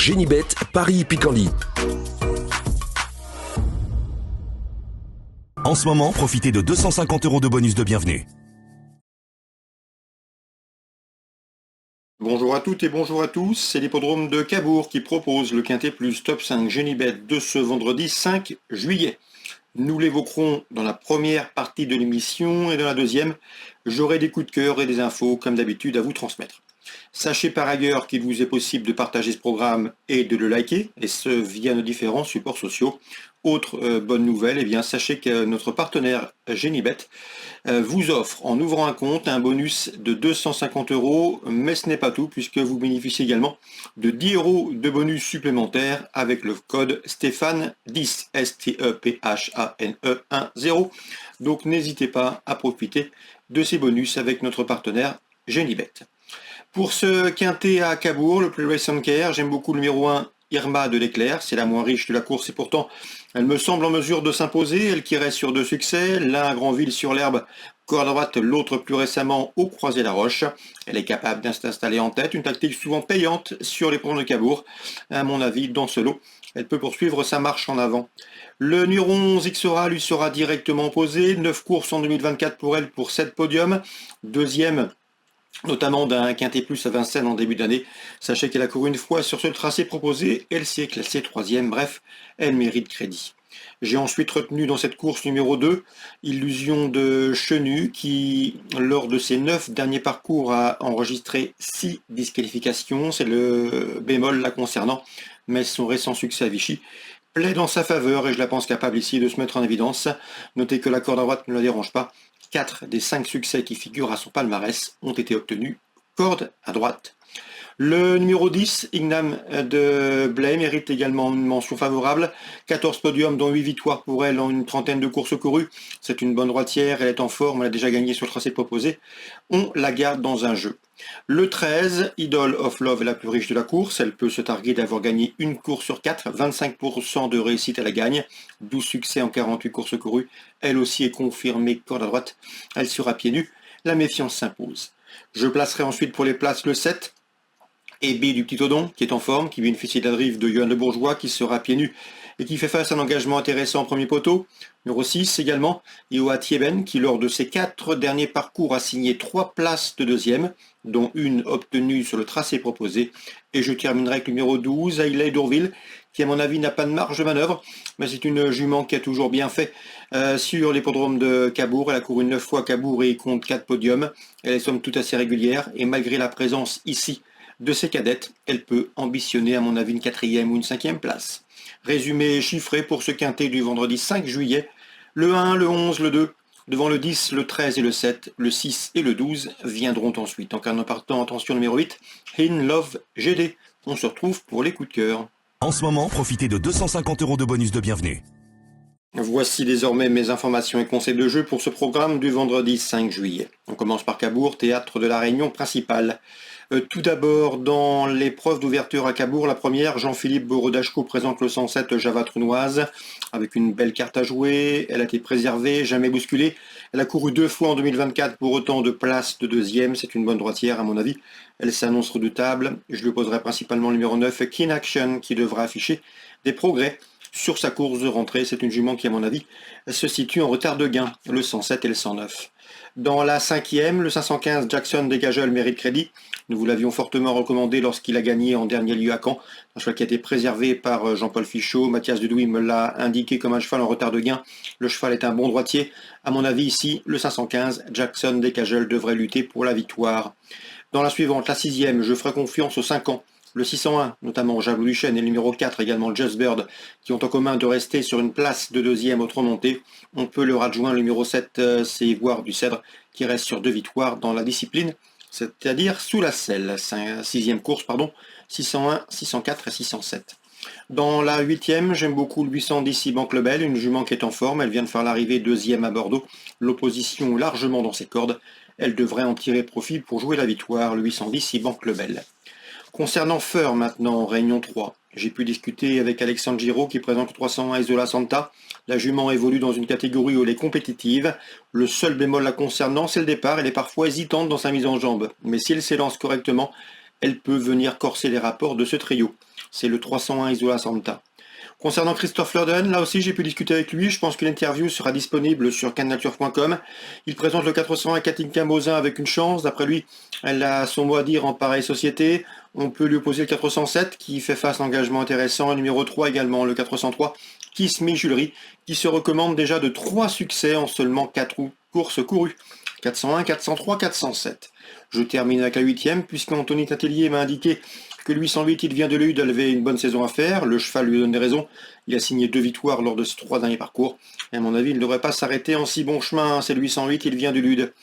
Génibet, Paris-Picanly. En ce moment, profitez de 250 € de bonus de bienvenue. Bonjour à toutes et bonjour à tous, c'est l'hippodrome de Cabourg qui propose le Quintet Plus Top 5 Génibet de ce vendredi 5 juillet. Nous l'évoquerons dans la première partie de l'émission et dans la deuxième, j'aurai des coups de cœur et des infos comme d'habitude à vous transmettre. Sachez par ailleurs qu'il vous est possible de partager ce programme et de le liker, et ce via nos différents supports sociaux. Autre bonne nouvelle, sachez que notre partenaire Génibet vous offre en ouvrant un compte un bonus de 250 €, mais ce n'est pas tout puisque vous bénéficiez également de 10 € de bonus supplémentaires avec le code Stéphane10, STEPHANE10. Donc n'hésitez pas à profiter de ces bonus avec notre partenaire Génibet. Pour ce quintet à Cabourg, le Play Race and Care, j'aime beaucoup le numéro 1, Irma de l'Éclair. C'est la moins riche de la course et pourtant elle me semble en mesure de s'imposer. Elle qui reste sur 2 succès, l'un à Granville sur l'herbe, corde à droite, l'autre plus récemment au Croisé-la-Roche. Elle est capable de s'installer en tête, une tactique souvent payante sur les ponts de Cabourg. À mon avis, dans ce lot, elle peut poursuivre sa marche en avant. Le numéro 11, Xora, lui sera directement opposé. 9 courses en 2024 pour elle pour 7 podiums. Deuxième notamment d'un Quintet Plus à Vincennes en début d'année. Sachez qu'elle a couru une fois sur ce tracé proposé, elle s'est classée 3e, bref, elle mérite crédit. J'ai ensuite retenu dans cette course numéro 2, Illusion de Chenu, qui, lors de ses 9 derniers parcours, a enregistré 6 disqualifications. C'est le bémol la concernant, mais son récent succès à Vichy plaide en sa faveur et je la pense capable ici de se mettre en évidence. Notez que la corde à droite ne la dérange pas. 4 des 5 succès qui figurent à son palmarès ont été obtenus corde à droite. Le numéro 10, Ignam de Blay, mérite également une mention favorable. 14 podiums, dont 8 victoires pour elle en une trentaine de courses courues. C'est une bonne droitière, elle est en forme, elle a déjà gagné sur le tracé proposé. On la garde dans un jeu. Le 13, Idol of Love est la plus riche de la course. Elle peut se targuer d'avoir gagné une course sur 4, 25% de réussite à la gagne, 12 succès en 48 courses courues. Elle aussi est confirmée corde à droite. Elle sera pieds nus. La méfiance s'impose. Je placerai ensuite pour les places le 7, Ébé du Petit Odon, qui est en forme, qui bénéficie de la drive de Johan Le Bourgeois, qui sera pieds nus et qui fait face à un engagement intéressant en premier poteau. Numéro 6 également, Ioa Thieben, qui lors de ses 4 derniers parcours a signé 3 places de deuxième, dont une obtenue sur le tracé proposé. Et je terminerai avec le numéro 12, Hailey d'Ourville, qui à mon avis n'a pas de marge de manœuvre, mais c'est une jument qui a toujours bien fait sur l'hippodrome de Cabourg. Elle a couru 9 fois à Cabourg et compte 4 podiums. Elle est somme toute assez régulière, et malgré la présence ici de ses cadettes, elle peut ambitionner à mon avis une 4e ou une 5e place. Résumé chiffré pour ce quintet du vendredi 5 juillet, le 1, le 11, le 2, devant le 10, le 13 et le 7, le 6 et le 12 viendront ensuite. En partant, attention numéro 8, In Love GD. On se retrouve pour les coups de cœur. En ce moment, profitez de 250 € de bonus de bienvenue. Voici désormais mes informations et conseils de jeu pour ce programme du vendredi 5 juillet. On commence par Cabourg, théâtre de la réunion principale. Tout d'abord, dans l'épreuve d'ouverture à Cabourg, la première, Jean-Philippe Borodachko présente le 107 Java Trunoise avec une belle carte à jouer. Elle a été préservée, jamais bousculée. Elle a couru 2 fois en 2024 pour autant de places de deuxième. C'est une bonne droitière à mon avis. Elle s'annonce redoutable. Je lui poserai principalement le numéro 9, Keen Action, qui devra afficher des progrès sur sa course de rentrée. C'est une jument qui, à mon avis, se situe en retard de gain, le 107 et le 109. Dans la 5e, le 515 Jackson Dégagel mérite crédit. Nous vous l'avions fortement recommandé lorsqu'il a gagné en dernier lieu à Caen. Un cheval qui a été préservé par Jean-Paul Fichot. Mathias Dudouis me l'a indiqué comme un cheval en retard de gain. Le cheval est un bon droitier. À mon avis, ici, le 515 Jackson Dégagel devrait lutter pour la victoire. Dans la suivante, la 6e, je ferai confiance aux 5 ans. Le 601, notamment Jablou Duchesne, et le numéro 4, également Just Bird, qui ont en commun de rester sur une place de deuxième autre montée. On peut leur adjoindre le numéro 7, c'est Ivoire du Cèdre, qui reste sur 2 victoires dans la discipline, c'est-à-dire sous la selle. 6e course, 601, 604 et 607. Dans la 8e, j'aime beaucoup le 810 Banque Lebel, une jument qui est en forme. Elle vient de faire l'arrivée 2e à Bordeaux. L'opposition largement dans ses cordes. Elle devrait en tirer profit pour jouer la victoire, le 810 Banque Lebel. Concernant Feur maintenant, Réunion 3, j'ai pu discuter avec Alexandre Giraud qui présente le 301 Isola Santa. La jument évolue dans une catégorie où elle est compétitive. Le seul bémol la concernant, c'est le départ. Elle est parfois hésitante dans sa mise en jambe. Mais si elle s'élance correctement, elle peut venir corser les rapports de ce trio. c'est le 301 Isola Santa. Concernant Christophe Lurden, là aussi j'ai pu discuter avec lui, je pense que l'interview sera disponible sur cannature.com. Il présente le 401 Katinka Mosin avec une chance, d'après lui, elle a son mot à dire en pareille société. On peut lui opposer le 407 qui fait face à un engagement intéressant, le numéro 3 également, le 403 Kiss Me Julery, qui se recommande déjà de 3 succès en seulement 4 courses courues. 401, 403, 407. Je termine avec la 8e, puisqu'Anthony Tatelier m'a indiqué que le 808, il vient de Lude, avait une bonne saison à faire. Le cheval lui donne des raisons. Il a signé 2 victoires lors de ses 3 derniers parcours. Et à mon avis, il ne devrait pas s'arrêter en si bon chemin. C'est le 808, il vient de Lude.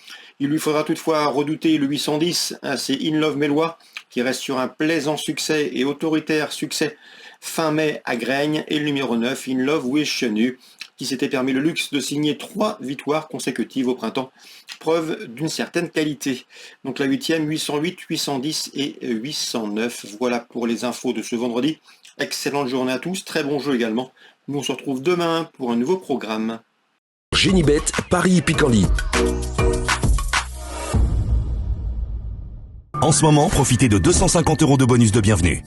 Il lui faudra toutefois redouter le 810. C'est In Love Mélois, qui reste sur un plaisant succès et autoritaire succès fin mai à Graignes. Et le numéro 9, In Love with Chenu, qui s'était permis le luxe de signer 3 victoires consécutives au printemps. Preuve d'une certaine qualité. Donc la 8e, 808, 810 et 809. Voilà pour les infos de ce vendredi. Excellente journée à tous, très bon jeu également. Nous on se retrouve demain pour un nouveau programme. Génibet, Paris Picorly. En ce moment, profitez de 250 € de bonus de bienvenue.